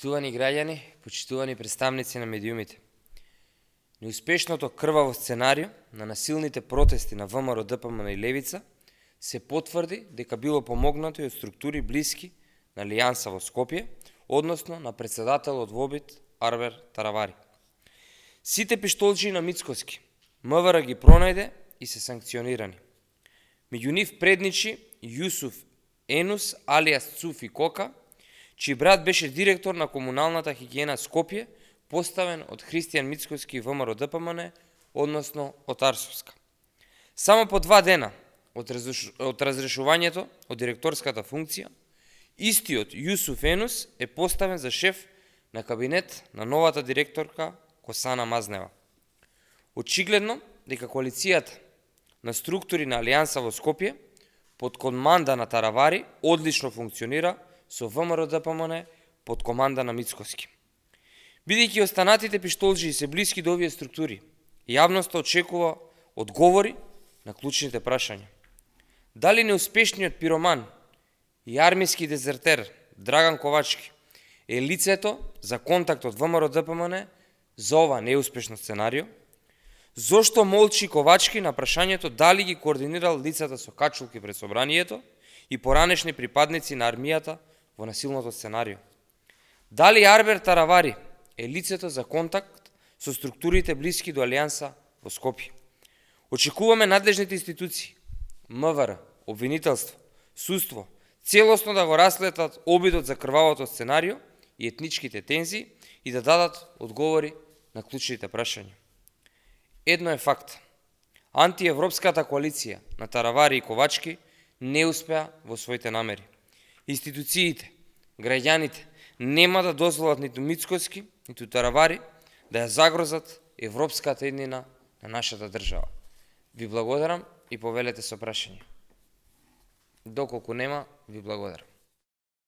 Почитувани граѓани, почитувани представници на медиумите. Неуспешното крваво сценарио на насилните протести на ВМРО, ДПМН и Левица се потврди дека било помогнато и од структури блиски на Алијанса во Скопје, односно на председателот во обид Арбер Таравари. Сите пиштолџи на Мицкоски МВР ги пронајде и се санкционирани. Меѓу нив предничи Јусуф Енус алијас Цуфи Кока, чиј брат беше директор на комуналната хигиена Скопје, поставен од Христијан Мицкоски и ВМРО ДПМН, односно од Арсовска. Само по 2 дена од разрешувањето од директорската функција, истиот Јусуф Енус е поставен за шеф на кабинет на новата директорка Косана Мазнева. Очигледно дека коалицијата на структури на Алијанса во Скопје под команда на Таравари одлично функционира со ВМРО ДПМН под команда на Мицкоски. Бидејќи останатите пиштолџи се блиски до овие структури, јавноста очекува одговори на клучните прашања. Дали неуспешниот пироман и армиски дезертер Драган Ковачки е лицето за контакт од ВМРО ДПМН за ова неуспешно сценарио? Зошто молчи Ковачки на прашањето дали ги координирал лицата со качулки пред собранието и поранешни припадници на армијата во насилното сценарио? Дали Арбер Таравари е лицето за контакт со структурите блиски до Алијанса во Скопје? Очекуваме надлежните институции, МВР, обвинителство, судство, целосно да го расследат обидот за крвавото сценарио и етничките тензии и да дадат одговори на клучните прашања. Едно е факт. Антиевропската коалиција на Таравари и Ковачки не успеа во своите намери. Институциите, граѓаните нема да дозволат ниту Мицкоски, ниту Таравари да ја загрозат европската еднина на нашата држава. Ви благодарам и повелете со прашање. Доколку нема, ви благодарам.